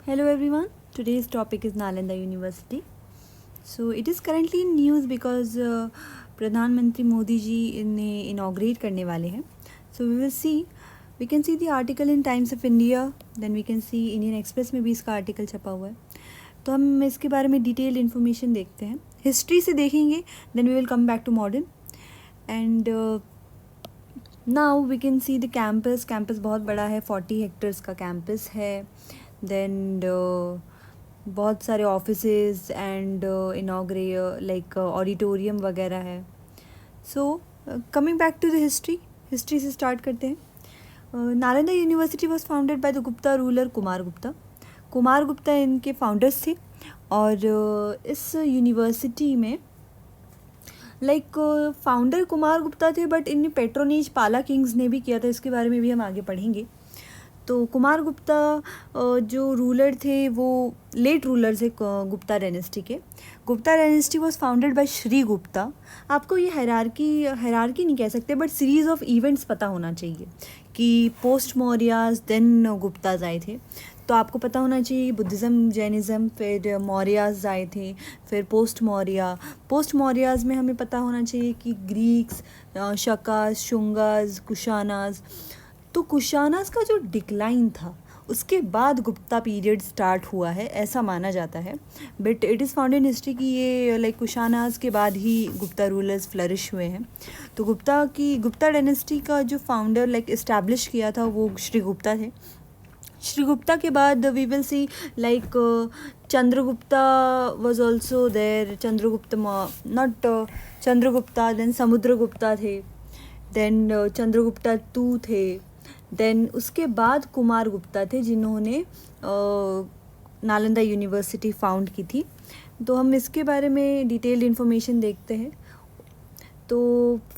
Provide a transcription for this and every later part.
Hello everyone. Today's topic is Nalanda University. So it is currently in news because प्रधानमंत्री मोदी जी ने inaugurate करने वाले हैं. So we will see. We can see the article in Times of India. Then we can see Indian Express में भी इसका article छपा हुआ है. तो हम इसके बारे में डिटेल्ड इन्फॉर्मेशन देखते हैं. हिस्ट्री से देखेंगे. Then we will come back to modern. And now we can see the campus. Campus बहुत बड़ा है. 40 हेक्टर्स का कैंपस है. देन बहुत सारे ऑफिसेज एंड लाइक ऑडिटोरियम वगैरह है. So coming back to the history से स्टार्ट करते हैं. Nalanda university was founded by the Gupta ruler Kumar Gupta इनके फाउंडर्स थे. और इस यूनिवर्सिटी में लाइक फाउंडर कुमार गुप्ता थे, बट इनने पेट्रोनेज पाला किंग्स ने भी किया था. इसके बारे में भी हम आगे पढ़ेंगे. तो कुमार गुप्ता जो रूलर थे वो लेट रूलर थे गुप्ता डायनेस्टी के. Gupta dynasty was founded bye Shri Gupta. आपको ये हायरार्की नहीं कह सकते, बट सीरीज़ ऑफ इवेंट्स पता होना चाहिए कि पोस्ट मौर्याज देन गुप्ताज आए थे. तो आपको पता होना चाहिए बुद्धिज़्म, जैनिज़्म, फिर मौर्याज आए थे, फिर पोस्ट मौर्याज में हमें पता होना चाहिए कि ग्रीक्स, शकास, शुंगास, कुशानास. तो कुशानास का जो डिक्लाइन था उसके बाद गुप्ता पीरियड स्टार्ट हुआ है ऐसा माना जाता है. But it is found in history कि ये लाइक कुशानास के बाद ही गुप्ता रूलर्स फ्लरिश हुए हैं. तो गुप्ता डायनेस्टी का जो फाउंडर लाइक इस्टेब्लिश किया था वो श्री गुप्ता थे. श्री गुप्ता के बाद we will see like Chandragupta was also there. Chandragupta then Samudragupta थे. देन चंद्रगुप्ता टू थे. देन उसके बाद कुमार गुप्ता थे जिन्होंने नालंदा यूनिवर्सिटी फाउंड की थी. तो हम इसके बारे में डिटेल्ड इन्फॉर्मेशन देखते हैं. तो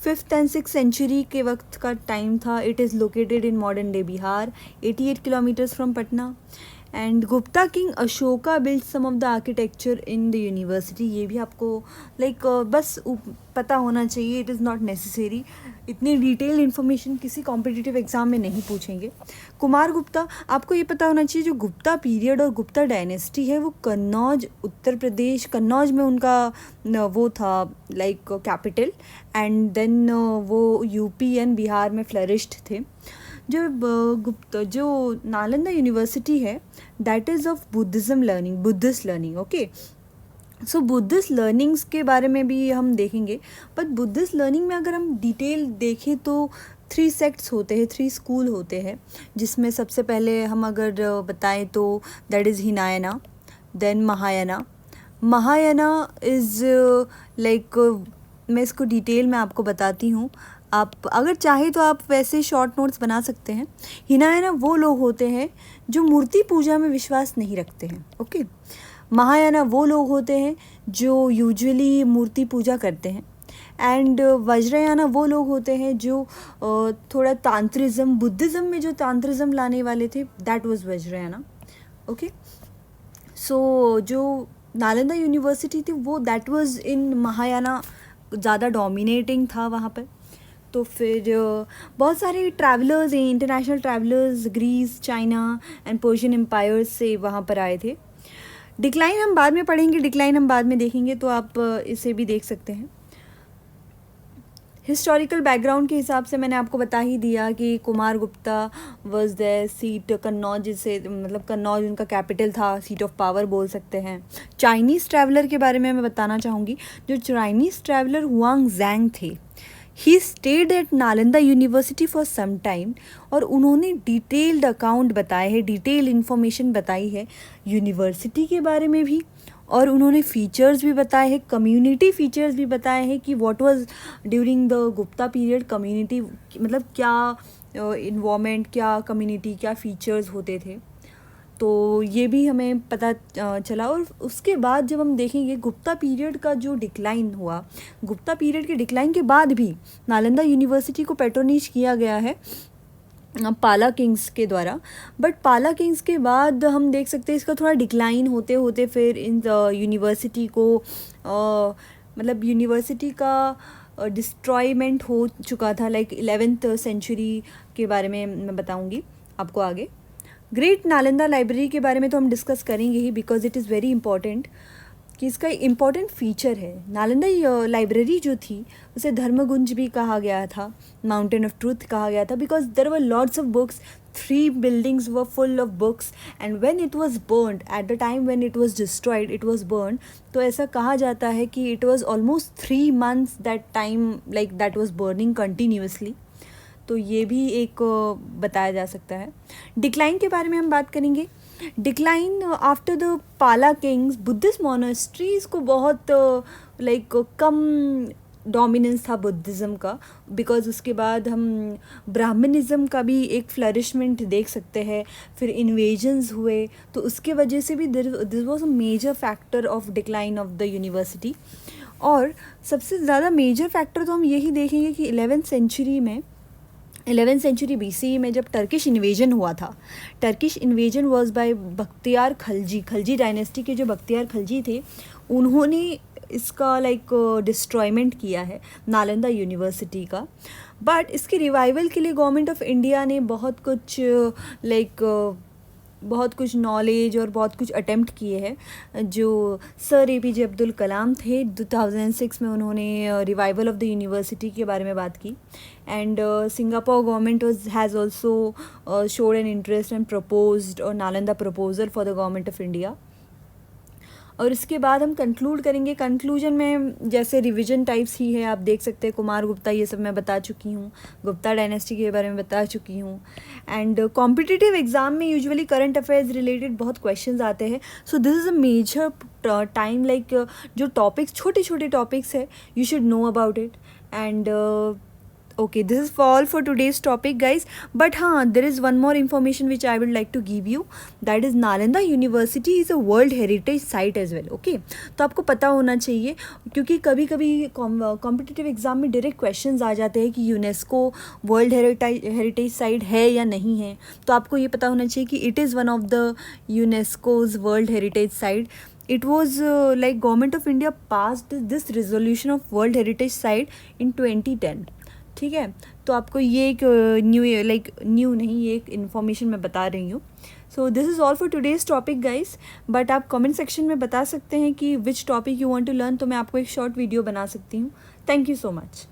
5th and 6th सेंचुरी के वक्त का टाइम था. It is located in modern day Bihar, 88 kilometres from Patna. And Gupta king Ashoka build some of the architecture in the university. ये भी आपको लाइक बस पता होना चाहिए. It is not necessary. इतनी डिटेल इन्फॉर्मेशन किसी कॉम्पिटिटिव एग्ज़ाम में नहीं पूछेंगे. कुमार गुप्ता, आपको ये पता होना चाहिए जो गुप्ता पीरियड और गुप्ता डायनेस्टी है वो कन्नौज, उत्तर प्रदेश, कन्नौज में उनका वो था लाइक कैपिटल. एंड देन वो यूपी एंड बिहार में फ्लरिश्ड थे. जो नालंदा यूनिवर्सिटी है that is of Buddhist learning. Okay, so Buddhist learnings के बारे में भी हम देखेंगे. बट बुद्धिस्ट लर्निंग में अगर हम डिटेल देखें तो 3 सेक्ट्स होते हैं, 3 स्कूल होते हैं, जिसमें सबसे पहले हम अगर बताएं तो that is Hinayana, then Mahayana is like मैं इसको डिटेल में आपको बताती हूँ. आप अगर चाहे तो आप वैसे शॉर्ट नोट्स बना सकते हैं. हिनायना वो लोग होते हैं जो मूर्ति पूजा में विश्वास नहीं रखते हैं. ओके, महायाना वो लोग होते हैं जो यूजुअली मूर्ति पूजा करते हैं. एंड वज्रयाना वो लोग होते हैं जो थोड़ा तांत्रिज्म, बुद्धिज़्म में जो तांत्रिज्म लाने वाले थे, दैट वाज वज्रयाना. ओके, सो जो नालंदा यूनिवर्सिटी थी वो दैट वाज इन महायाना ज़्यादा डोमिनेटिंग था वहाँ पर. तो फिर बहुत सारे ट्रैवलर्स हैं, international travellers Greece, China and Persian empires से वहाँ पर आए थे. डिक्लाइन हम बाद में पढ़ेंगे, डिक्लाइन हम बाद में देखेंगे, तो आप इसे भी देख सकते हैं. हिस्टोरिकल बैकग्राउंड के हिसाब से मैंने आपको बता ही दिया कि Kumar Gupta was there seat Kannauj से, मतलब कन्नौज उनका कैपिटल था, सीट ऑफ पावर बोल सकते हैं. चाइनीज़ ट्रैवलर के बारे में मैं बताना चाहूँगी. जो चाइनीज़ ट्रैवलर हुआंग ज़ैंग थे, he stayed at Nalanda university for some time. और उन्होंने डिटेल्ड अकाउंट बताए हैं, डिटेल इन्फॉर्मेशन बताई है यूनिवर्सिटी के बारे में भी. और उन्होंने फीचर्स भी बताए हैं, कम्युनिटी फीचर्स भी बताए हैं कि what was during the Gupta period community, मतलब क्या इन्वॉर्मेंट, क्या कम्युनिटी, क्या फीचर्स होते थे. तो ये भी हमें पता चला. और उसके बाद जब हम देखेंगे गुप्ता पीरियड का जो डिक्लाइन हुआ, गुप्ता पीरियड के डिक्लाइन के बाद भी नालंदा यूनिवर्सिटी को पैट्रोनेज किया गया है पाला किंग्स के द्वारा. बट पाला किंग्स के बाद हम देख सकते हैं इसका थोड़ा डिक्लाइन होते होते फिर इन यूनिवर्सिटी को मतलब यूनिवर्सिटी का डिस्ट्रॉयमेंट हो चुका था. लाइक 11th सेंचुरी के बारे में मैं बताऊंगी आपको आगे. ग्रेट नालंदा लाइब्रेरी के बारे में तो हम डिस्कस करेंगे ही, because it is very important कि इसका इम्पॉर्टेंट फीचर है। नालंदा लाइब्रेरी जो थी उसे धर्मगुंज भी कहा गया था, माउंटेन ऑफ ट्रूथ कहा गया था, because there were lots of books, 3 buildings were full of books, and when it was burned, at the time when it was destroyed, it was burned, तो ऐसा कहा जाता है कि it was almost 3 months that time, like that was burning continuously। तो ये भी एक बताया जा सकता है। डिक्लाइन के बारे में हम बात करेंगे। डिक्लाइन आफ्टर द पाला किंग्स, बुद्धिस्ट मोनास्ट्रीज़ को बहुत कम डोमिनेंस था बुद्धिज़्म का, बिकॉज उसके बाद हम ब्राह्मणिज़्म का भी एक फ्लरिशमेंट देख सकते हैं। फिर इन्वेजन्स हुए, तो उसके वजह से भी this was a major factor of decline of the university. और सबसे ज़्यादा मेजर फैक्टर तो हम यही देखेंगे कि 11th सेंचुरी BCE में जब टर्किश इन्वेजन हुआ था, Turkish invasion was by Bakhtiyar Khalji, Khalji dynasty के जो बख्तियार खलजी थे, उन्होंने इसका डिस्ट्रॉयमेंट किया है नालंदा यूनिवर्सिटी का। बट इसके रिवाइवल के लिए गवर्नमेंट ऑफ इंडिया ने बहुत कुछ नॉलेज और बहुत कुछ अटेम्प्ट किए हैं। जो सर APJ अब्दुल कलाम थे, 2006 में उन्होंने रिवाइवल ऑफ द यूनिवर्सिटी के बारे में बात की। And Singapore government has also showed an interest and proposed और Nalanda proposal for the government of India. और इसके बाद हम कंक्लूड करेंगे। कंक्लूजन में जैसे रिवीजन टाइप्स ही है, आप देख सकते हैं, कुमार गुप्ता, ये सब मैं बता चुकी हूँ, गुप्ता डायनेस्टी के बारे में बता चुकी हूँ। एंड कॉम्पिटिटिव एग्ज़ाम में यूजुअली करंट अफेयर्स रिलेटेड बहुत क्वेश्चंस आते हैं। So this is a major time, जो टॉपिक्स, छोटे छोटे टॉपिक्स है, you should know about it. And okay, this is all for today's topic, guys, but there is one more information which I would like to give you, that is Nalanda University is a World Heritage Site as well। okay, तो आपको पता होना चाहिए, क्योंकि कभी कभी competitive exam में direct questions आ जाते हैं कि यूनेस्को वर्ल्ड हेरिटेज साइट है या नहीं है। तो आपको ये पता होना चाहिए कि it is one of the UNESCO's world heritage site. It was Government of India passed this resolution of World Heritage Site in 2010। ठीक है, तो आपको ये एक न्यू नहीं, ये एक इन्फॉर्मेशन मैं बता रही हूँ। So this is all for today's topic, guys. But आप कमेंट सेक्शन में बता सकते हैं कि which topic you want to learn, तो मैं आपको एक शॉर्ट वीडियो बना सकती हूँ। Thank you so much.